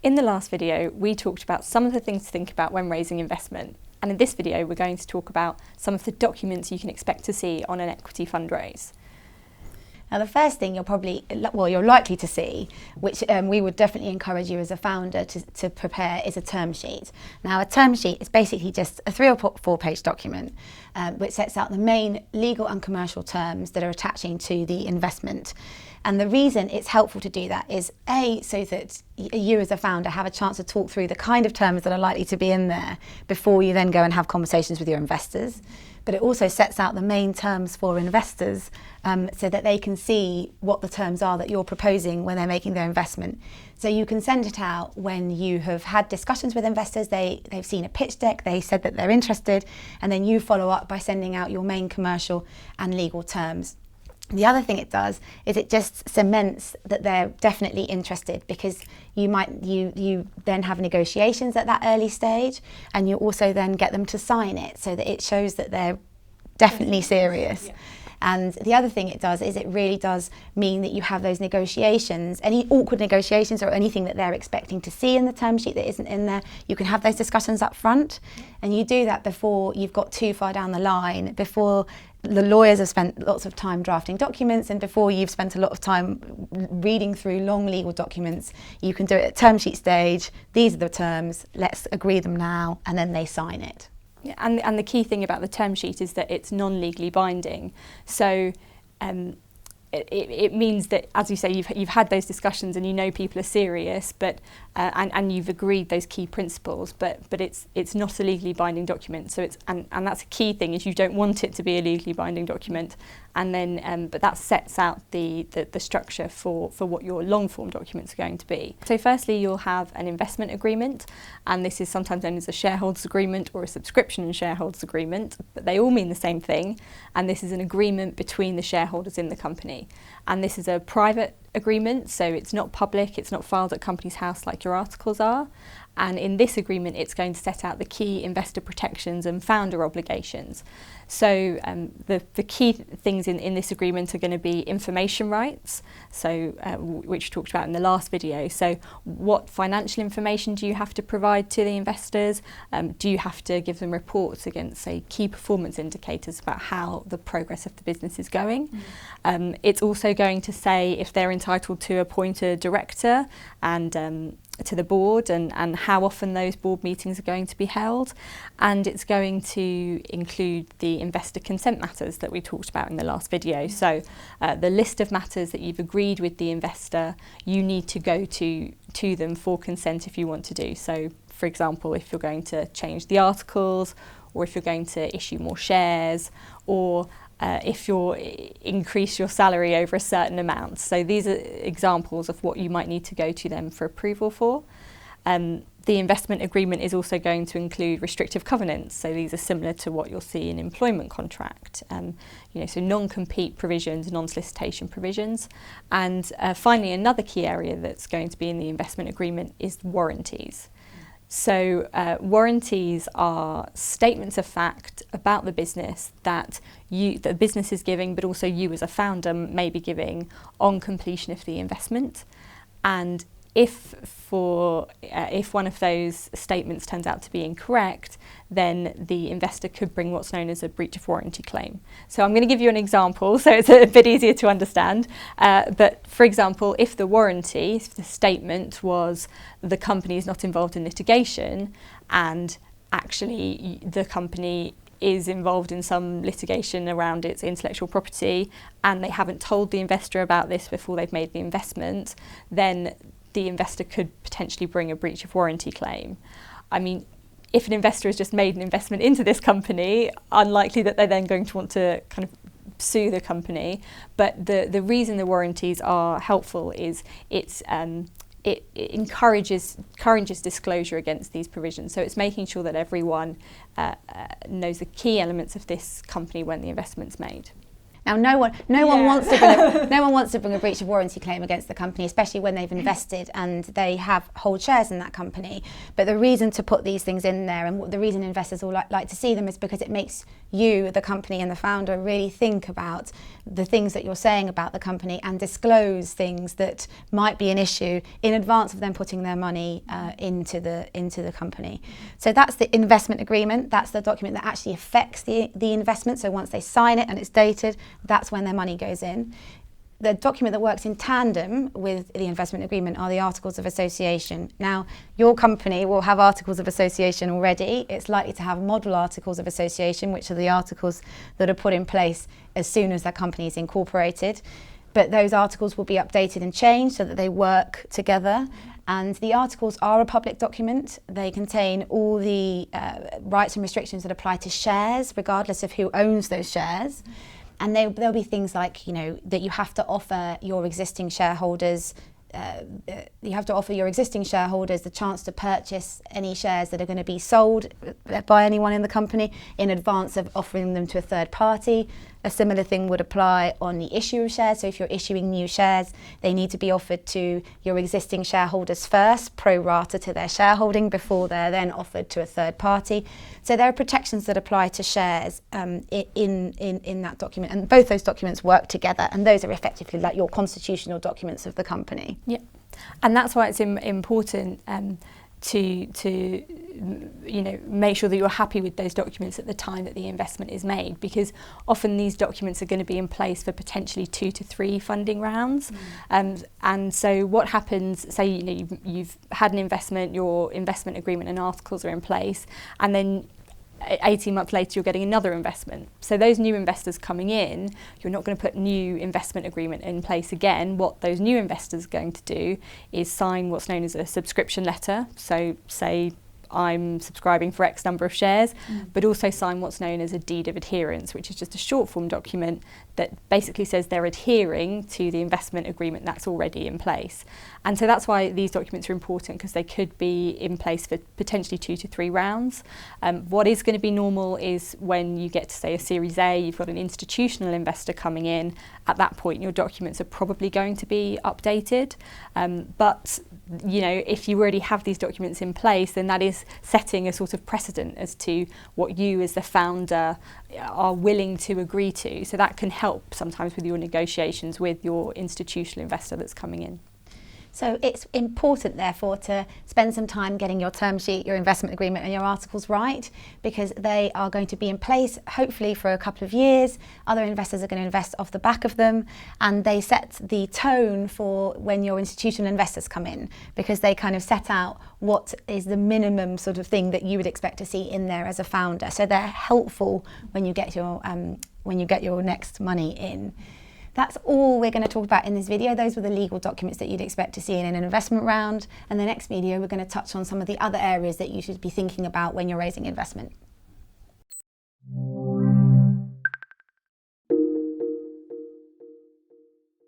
In the last video, we talked about some of the things to think about when raising investment. And in this video, we're going to talk about some of the documents you can expect to see on an equity fundraise. Now, the first thing you're likely to see, which we would definitely encourage you as a founder to prepare, is a term sheet. Now, a term sheet is basically just a 3 or 4 page document which sets out the main legal and commercial terms that are attaching to the investment. And the reason it's helpful to do that is so that you as a founder have a chance to talk through the kind of terms that are likely to be in there before you then go and have conversations with your investors. But it also sets out the main terms for investors so that they can see what the terms are that you're proposing when they're making their investment. So you can send it out when you have had discussions with investors, they've seen a pitch deck, they said that they're interested, and then you follow up by sending out your main commercial and legal terms. The other thing it does is it just cements that they're definitely interested, because you then have negotiations at that early stage, and you also then get them to sign it so that it shows that they're definitely serious. Yeah. And the other thing it does is it really does mean that you have those negotiations, any awkward negotiations or anything that they're expecting to see in the term sheet that isn't in there, you can have those discussions up front. And you do that before you've got too far down the line, before the lawyers have spent lots of time drafting documents, and before you've spent a lot of time reading through long legal documents. You can do it at term sheet stage. These are the terms, let's agree them now, and then they sign it. Yeah, and the key thing about the term sheet is that it's non-legally binding. So it means that, as you say, you've had those discussions and you know people are serious, but and you've agreed those key principles, but it's not a legally binding document. So and that's a key thing, is you don't want it to be a legally binding document. And then but that sets out the structure for what your long form documents are going to be. So firstly, you'll have an investment agreement, and this is sometimes known as a shareholders agreement or a subscription and shareholders agreement, but they all mean the same thing. And this is an agreement between the shareholders in the company. And this is a private agreement, so it's not public, it's not filed at Companies House like your articles are. And in this agreement, it's going to set out the key investor protections and founder obligations. So the key things in this agreement are going to be information rights, so which we talked about in the last video. So what financial information do you have to provide to the investors? Do you have to give them reports against, say, key performance indicators about how the progress of the business is going? It's also going to say if they're entitled to appoint a director and to the board, and how often those board meetings are going to be held. And it's going to include the investor consent matters that we talked about in the last video. So the list of matters that you've agreed with the investor, you need to go to them for consent if you want to do. So for example, if you're going to change the articles, or if you're going to issue more shares, or if you'll increase your salary over a certain amount. So these are examples of what you might need to go to them for approval for. The investment agreement is also going to include restrictive covenants. So these are similar to what you'll see in employment contract. So non-compete provisions, non-solicitation provisions. And finally, another key area that's going to be in the investment agreement is warranties. So warranties are statements of fact about the business that the business is giving, but also you as a founder may be giving on completion of the investment. And if one of those statements turns out to be incorrect, then the investor could bring what's known as a breach of warranty claim. So I'm going to give you an example so it's a bit easier to understand. But for example, if the statement was the company is not involved in litigation, and actually the company is involved in some litigation around its intellectual property, and they haven't told the investor about this before they've made the investment, then the investor could potentially bring a breach of warranty claim. I mean, if an investor has just made an investment into this company, unlikely that they're then going to want to kind of sue the company. But the reason the warranties are helpful is it encourages disclosure against these provisions. So it's making sure that everyone knows the key elements of this company when the investment's made. Now, no one wants to bring a breach of warranty claim against the company, especially when they've invested and they hold shares in that company. But the reason to put these things in there, and the reason investors all like to see them, is because it makes you, the company, and the founder really think about the things that you're saying about the company and disclose things that might be an issue in advance of them putting their money into the company. So that's the investment agreement. That's the document that actually affects the investment. So once they sign it and it's dated, that's when their money goes in. The document that works in tandem with the investment agreement are the Articles of Association. Now, your company will have Articles of Association already. It's likely to have model Articles of Association, which are the articles that are put in place as soon as the company is incorporated. But those articles will be updated and changed so that they work together. And the articles are a public document. They contain all the rights and restrictions that apply to shares, regardless of who owns those shares. And there'll be things like, that you have to offer your existing shareholders. You have to offer your existing shareholders the chance to purchase any shares that are going to be sold by anyone in the company in advance of offering them to a third party. A similar thing would apply on the issue of shares. So if you're issuing new shares, they need to be offered to your existing shareholders first, pro rata to their shareholding, before they're then offered to a third party. So there are protections that apply to shares in that document, and both those documents work together, and those are effectively like your constitutional documents of the company. Yeah, and that's why it's important to make sure that you're happy with those documents at the time that the investment is made, because often these documents are going to be in place for potentially 2 to 3 funding rounds. And so what happens, say you've had an investment, your investment agreement and articles are in place, and then 18 months later you're getting another investment. So those new investors coming in, you're not going to put new investment agreement in place again. What those new investors are going to do is sign what's known as a subscription letter. So say I'm subscribing for X number of shares, but also sign what's known as a deed of adherence, which is just a short form document that basically says they're adhering to the investment agreement that's already in place. And so that's why these documents are important, because they could be in place for potentially 2 to 3 rounds. What is going to be normal is when you get to, say, a Series A, you've got an institutional investor coming in. At that point, your documents are probably going to be updated. But if you already have these documents in place, then that is setting a sort of precedent as to what you as the founder are willing to agree to. So that can help sometimes with your negotiations with your institutional investor that's coming in. So it's important, therefore, to spend some time getting your term sheet, your investment agreement and your articles right, because they are going to be in place, hopefully, for a couple of years. Other investors are going to invest off the back of them, and they set the tone for when your institutional investors come in, because they kind of set out what is the minimum sort of thing that you would expect to see in there as a founder. So they're helpful when you get your next money in. That's all we're going to talk about in this video. Those were the legal documents that you'd expect to see in an investment round. And the next video, we're going to touch on some of the other areas that you should be thinking about when you're raising investment.